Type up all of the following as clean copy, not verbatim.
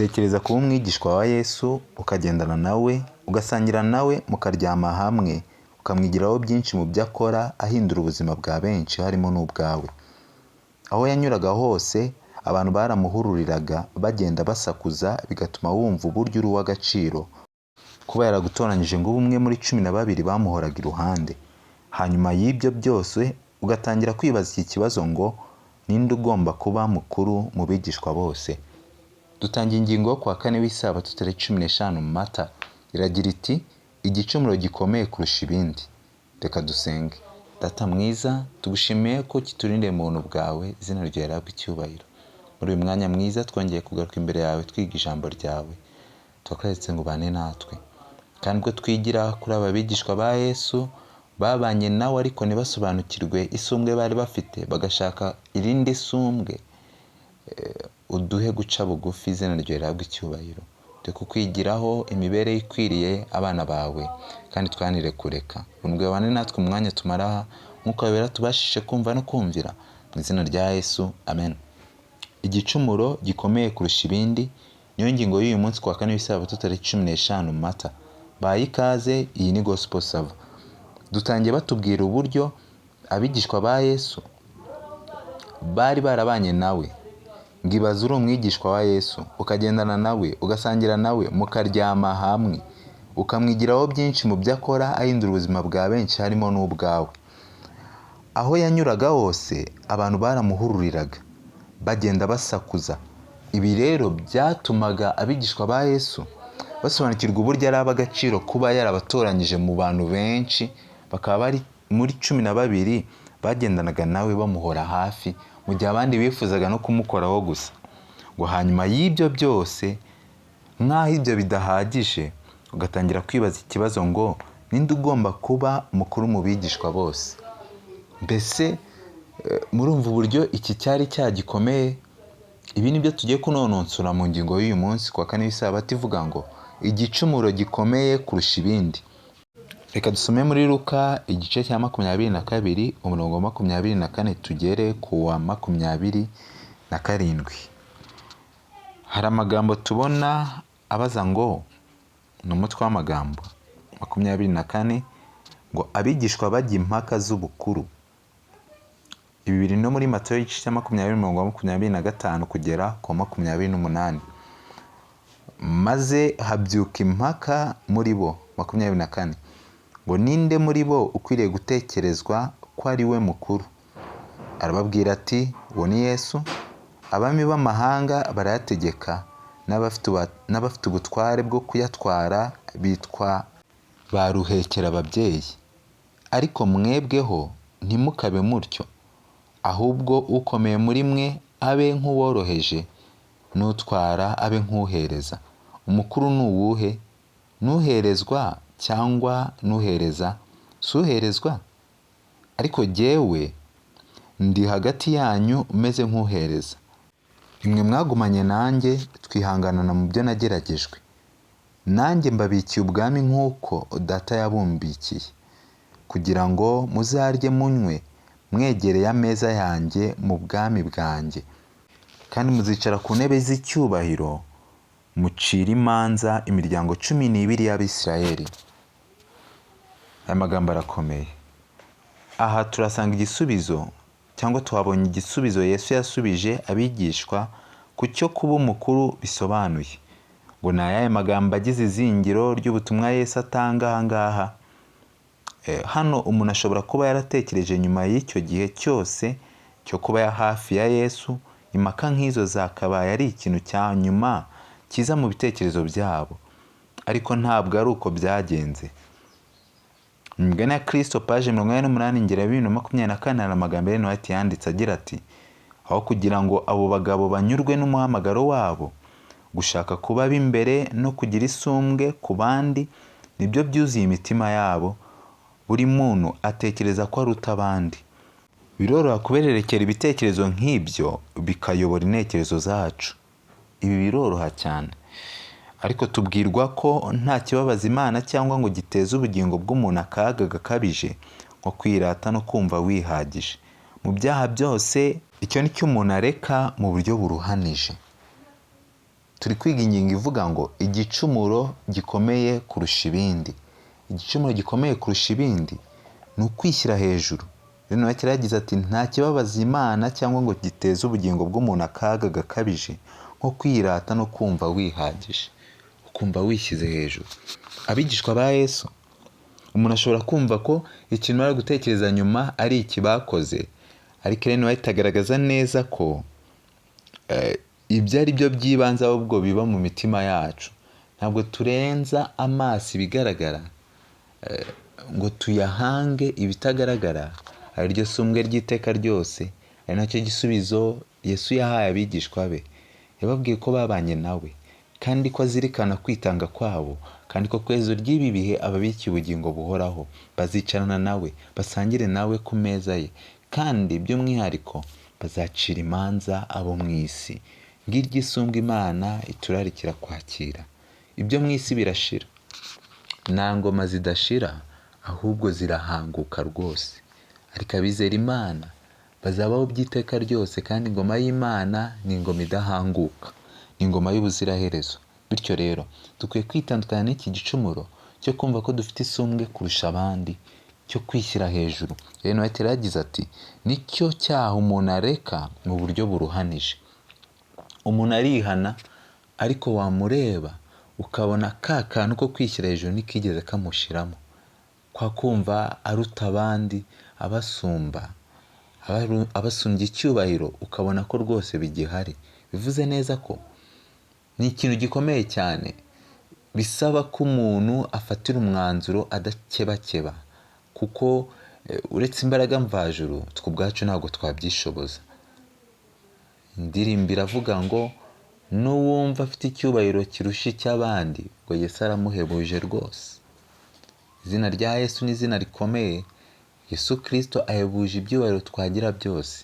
Tekereza kuba umwigishwa wa Yesu, ukagendana nawe, ugasangira nawe, mukaryama hamwe, ukamwigiraho byinshi mu byo akora, ahindura ubuzima bwa benshi harimo n'ubwawe. Aho yanyuraga hose, abantu baramuhururiraga bagenda basakuza, bigatuma wumva uburyo uri uw'agaciro, kuba yaragutoranyije ngo ube umwe muri 12 bamuhoraga iruhande. Hanyuma y'ibyo byose, ugatangira kwibaza iki kibazo ngo ninde ugomba kuba mukuru mu bigishwa bose? Dutangiye ingingo yo kuwa 4 w'Isabato tariki 15 Mata. Iragira iti igicumuro gikomeye kurusha ibindi. Reka dusenge. Data mwiza, tugushimiye ko kiturindeye mu buntu bwawe, izina ryawe rihabwe icyubahiro. Muri uyu mwanya mwiza twongeye kugaruka imbere yawe twiga ijambo ryawe. Twakuretse ngo ubane natwe. Kandi ubwo twigira kuri aba bigishwa ba Yesu, babanye nawe ariko ntibasobanukirwe isumbwe bari bafite, bagashaka irindi sumbwe. Uduhe guca bugufi, izina ryawe rihabwe icyubahiro. Twe kukwigiraho imibereho ikwiriye abana bawe, kandi twanire kureka. Ubuntu bwane natwe umwanya tumara nk'uko bibera tubashishe kumva no kumvira. Mu izina rya Yesu, amen. Igicumuro gikomeye kurusha ibindi niyo ngingo y'uyu munsi kuwa 4 w'Isabato tariki 15 Mata. Baye ikaze, iyi ni Gospel Sava. Dutangiye batubwira uburyo abigishwa ba Yesu bari barabanye nawe. Ngibaza uri umwigishwa wa Yesu, ukagendana nawe, ugasangira nawe, mukaryama hamwe, ukamwigiraho byinshi mu byo akora, ahindura ubuzima bwa benshi harimo n'ubwawe. Aho yanyuraga hose, abantu baramuhururiraga bagenda basakuza. Ibi rero byatumaga abigishwa ba Yesu basobanukirwa uburyo ari ab'agaciro kuba yarabatoranyije mu bantu benshi, bakaba bari muri 12 bagendanaga nawe bamuhora hafi, mu gihe abandi bifuzaga no kumukoraho gusa. Ngo hanyuma y'ibyo byose, nk'aho ibyo bidahagije, ugatangira kwibaza ikibazo ngo ninde ugomba kuba mukuru mu bigishwa bose? Mbese murumva uburyo iki cyari cyagikomeye? Ibi nibyo tugiye kunononsura mu ngingo y'uyu munsi kuwa 4 w'Isabato ivuga ngo igicumuro gikomeye kurusha ibindi. Reka dusome muri Luka igice cya 22 umurongo wa 24 tugere ku wa 27. Hari amagambo tubona abaza ngo ni umutwe w'amagambo 24 ngo abigishwa bajya impaka z'ubukuru. Ibi biri no muri Matayo igice cya 20 umurongo wa 25 kugera ku 28. Maze habyuka impaka muri bo 24 ngo ninde muri bo ukwiriye gutekerezwa ko ari we mukuru? Arababwira ati uwo ni Yesu. Abami b'amahanga barayategeka, n'abafite ubutware bwo kuyatwara bitwa ba ruhekera ababyeyi. Ariko mwebweho ntimukabe mutyo, ahubwo ukomeye muri mwe abe nk'uworoheje, n'utwara abe nk'uhereza. Umukuru ni uwuhe? N'uherezwa cyangwa n'uhereza? Si uherezwa? Ariko jyewe ndi hagati yanyu umeze nk'uhereza. Nimwe mwagumanye nanjye, twihanganana mu byo nageragejwe. Nanjye mbabikiye ubwami nk'uko Data yabumbikiye, kugira ngo muzarye munywe mwegereye ameza yanjye mu bwami bwanjye, kandi muzicara ku ntebe z'icyubahiro, mucira imanza imiryango 12 y'Abisirayeli. Aya magambo arakomeye. Aha turasanga igisubizo, cyangwa tuhabonye igisubizo Yesu yasubije abigishwa ku cyo kuba umukuru bisobanuye. Ngo ni ayahe magambo agize izingiro ry'ubutumwa Yesu atanga aha ngaha? Hano umuntu ashobora kuba yaratekereje nyuma y'icyo gihe cyose cyo kuba hafi ya Yesu, impaka nk'izo zakabaye ari ikintu cya nyuma kiza mu bitekerezo byabo. Ariko ntabwo ari uko byagenze. Imigani ya Kristo page 48 ngera 2024 hari amagambo Ellen White yanditse agira ati aho kugira ngo abo bagabo banyurwe n'umuhamagaro wabo, gushaka kuba b'imbere no kugira isumbwe ku bandi nibyo byuzuye imitima yabo. Buri muntu atekereza ko aruta abandi. Biroroha kubererekera ibitekerezo nk'ibyo bikayobora intekerezo zacu. Ibi biroroha cyane. Ariko tubwirwa ko nta kibabaza Imana cyangwa ngo giteze ubugingo bw'umuntu akaga gakabije nko kwirata no kumva wihagije. Mu byaha byose icyo ni cyo umuntu areka mu buryo buruhanije. turi kwiga ingingo ivuga ngo igicumuro gikomeye kurusha ibindi. Igicumuro gikomeye kurusha ibindi ni ukwishyira hejuru. Rero Nowa yagize ati nta kibabaza Imana cyangwa ngo giteze ubugingo bw'umuntu akaga gakabije nko kwirata no kumva wihagije, ukumva wishyize hejuru. Abigishwa ba Yesu, umuntu ashobora kumva ko ikintu bari gutekereza nyuma ari iki bakoze, ariko rero Nowa itagaragaza neza ko ibyo ari byo by'ibanze ahubwo biba mu mitima yacu. Ntabwo turenza amaso ibigaragara ngo tuyahange ibitagaragara. Ari ryo sumbwe ry'iteka ryose, ari nacyo gisubizo Yesu yahaye abigishwa be. Yababwiye ko babanye nawe kandi ko azirikana kwitanga kwabo, kandi ko kwezo ry'ibi bihe ababikiye ubugingo buhoraho. Bazicarana nawe, basangire nawe ku meza ye, kandi by'umwihariko bazacira imanza abo mu isi. Ngiryo isumbwe Imana iturarikira kwakira. Ibyo mu isi birashira, nta ngoma zidashira, ahubwo zirahanguka rwose. Ariko abizera Imana bazabaho by'iteka ryose, kandi ingoma y'Imana ni ingoma idahanguka, ni ingoma y'ubuziraherezo. Bityo rero dukwiye kwitandukanya n'iki gicumuro cyo kumva ko dufite isumbwe kurusha abandi, cyo kwishyira hejuru. Rero Nowa yagize ati nicyo cyaha umuntu areka mu buryo buruhanije. Umuntu arihana, ariko wamureba ukabona ka kantu ko kwishyira hejuru ntikigeze kamushiramo, kwa kumva aruta abandi, abasumbye icyubahiro, ukabona ko rwose bigihari. Bivuze neza ko ni ikintu gikomeye cyane, bisaba ko umuntu afatira umwanzuro adakebakeba, kuko uretse imbaraga mvajuru twe ubwacu ntabwo twabyishoboza. Indirimbo iravuga ngo n'uwumva afite icyubahiro kirusha icy'abandi ngo Yesu aramuhebuje rwose. Izina rya Yesu ni izina rikomeye. Yesu Kristo ahebuje ibyubahiro twagira byose,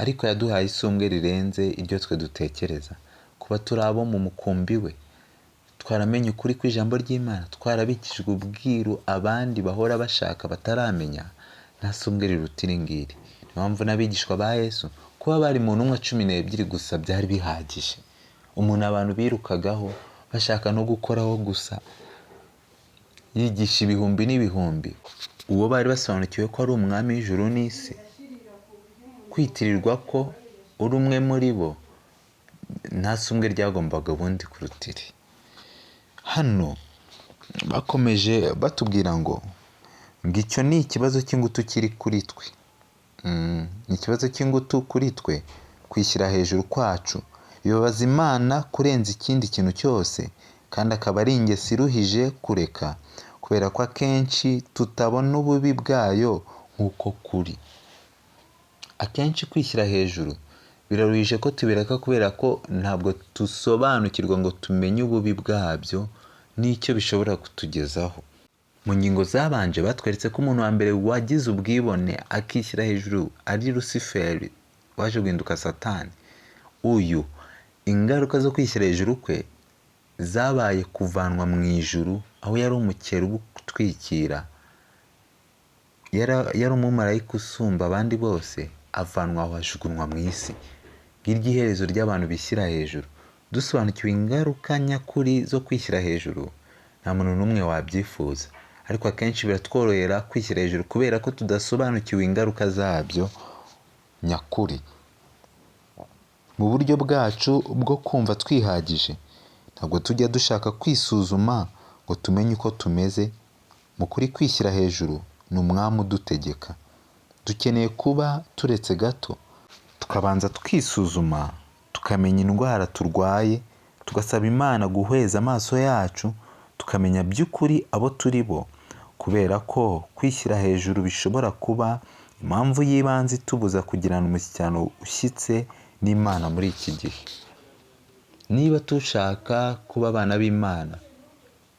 ariko yaduhaye isumbwe rirenze iryo twe dutekereza. Kuba turi abo mu mukumbi we, twaramenye ukuri kw'ijambo ry'Imana, twarabikijwe ubwiru abandi bahora bashaka bataramenya, nta sumbwe riruta iri ngiri. Niyo mpamvu n'abigishwa ba Yesu kuba bari mu ntumwa 12 gusa byari bihagije. Umuntu abantu birukagaho bashaka no gukoraho gusa, yigisha ibihumbi n'ibihumbi. Uwo bari basobanukiwe ko ari umwami w'ijuru n'isi, kwitirirwa ko uri umwe muri bo, nta sumbwe ryagombaga ubundi kuruta iri. Hano bakomeje batubwira ngo icyo ni ikibazo cy'ingutu kiri kuri twe. Ni ikibazo cy'ingutu kuri twe kwishyira hejuru kwacu. Bibabaza Imana kurenza ikindi kintu cyose, kandi akaba ari ingeso iruhije kureka, kubera ko akenshi tutabona ububi bwayo nk'uko kuri. Akenshi kwishyira hejuru biraruhije ko tubireka, kubera ko ntabwo dusobanukirwa ngo tumenye ububi bwabyo n'icyo bishobora kutugezaho. Mu ngingo zabanje batweretse ko umuntu wa mbere wagize ubwibone akishyira hejuru ari Lusiferi, waje guhinduka Satani. Uyu ingaruka zo kwishyira hejuru kwe zabaye kuvanwa mu ijuru, aho yari umukera ubutwikira, yari umumarayika usumba abandi bose, avanwa aho ajugunywa mu isi. Ngiryo iherezo ry'abantu bishyira hejuru. Dusobanukiwe ingaruka nyakuri zo kwishyira hejuru, nta muntu n'umwe wabyifuza, ariko akenshi biratworohera kwishyira hejuru kubera ko tudasobanukiwe ingaruka zabyo nyakuri. Mu buryo bwacu bwo kumva twihagije, ntabwo tujya dushaka kwisuzuma ngo tumenye uko tumeze. Mu kuri kwishyira hejuru ni umwami udutegeka. Dukeneye kuba turetse gato, tukabanza twisuzuma, tukamenya indwara turwaye, tugasaba Imana guhweza amaso yacu, tukamenya by'ukuri abo turi bo, kubera ko kwishyira hejuru bishobora kuba impamvu y'ibanze itubuza kugirana umushyikirano ushyitse n'Imana muri iki gihe. Niba dushaka kuba abana b'Imana,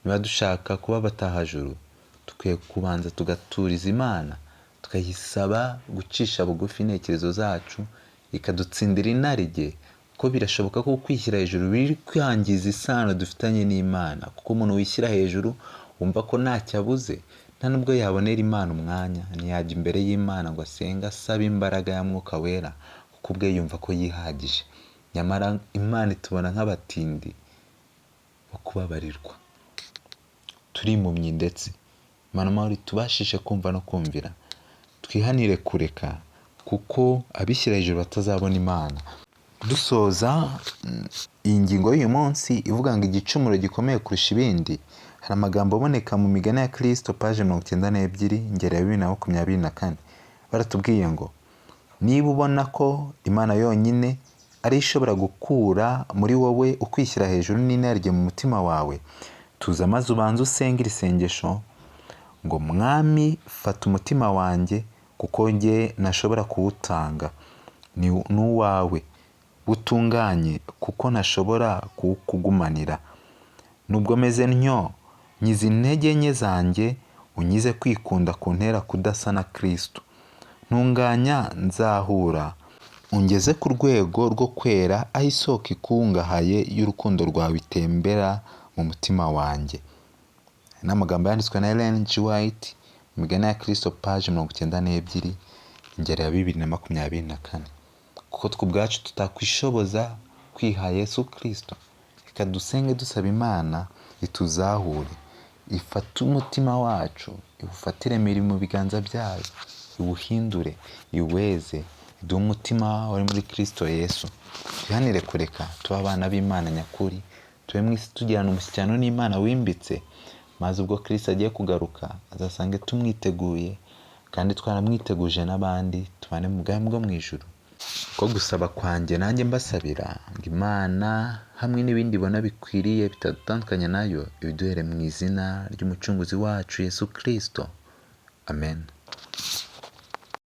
niba dushaka kuba abatahajuru, dukwiye kubanza tugaturiza Imana, tukayisaba gucisha bugufi intekerezo zacu, ikadutsindira inarijye, ko birashoboka ko kwishyira hejuru biri kwangiza isano dufitanye n'Imana, kuko umuntu wishyira hejuru wumva ko ntacyo abuze, nta nubwo yabonera Imana umwanya, ntiyajya imbere y'Imana ngo asenge asaba imbaraga ya Mwuka Wera, kuko ubwe yumva ko yihagije. Nyamara Imana itubona nk'abatindi, wo kubabarirwa. Turi impumyi ndetse Mana amahoro tubashishe kumva no kumvira, twihanire kureka kuko abishyira hejuru batazabona Imana. Dusoza iyi ngingo y'uyu munsi ivuga ngo igicumuro gikomeye kurusha ibindi, hari amagambo aboneka mu migani ya Kristo paje 92 ngero ya 2024. Baratubwiye ngo niba ubona ko Imana yonyine ari ishobora gukura muri wowe ukwishyira hejuru n'inarijye mu mutima wawe, tuza maze ubanze usenga iri sengesho ngo Mwami fata umutima wanjye kuko njye ntashobora kuwutanga, ni n'uwawe, utunganye kuko ntashobora kuwukugumanira. Nubwo meze ntyo, nyiza intege nke zanjye, unyize kwikunda kuntera kudasa na Kristo. Ntunganya nzahura, ungeze ku rwego rwo kwera aho isoko ikungahaye y'urukundo rwawe itembera mu mutima wanjye. N'amagambo yanditswe na Ellen G. White, imigani ya Kristo paje 92 ingero ya 2024. Kuko twe ubwacu tutakwishoboza kwiha Yesu Kristo, reka dusenge dusaba Imana ituzahure, ifate umutima wacu, iwufatire mu biganza byayo, iwuhindure, iweze, iduhe umutima wari muri Kristo Yesu. Twihanire kureka tuba abana b'Imana nyakuri, tube mu isi tugirana umushyikirano n'Imana wimbitse, maze ubwo Kristo agiye kugaruka azasange tumwiteguye kandi twaramwiteguje n'abandi, tubane mu bwami bwo mu ijuru. Ko gusaba kwanjye nanjye mbasabira ngo Imana hamwe n'ibindi ibona bikwiriye bitatandukanye nayo ibiduhere mu izina ry'umucunguzi wacu Yesu Kristo. Amen.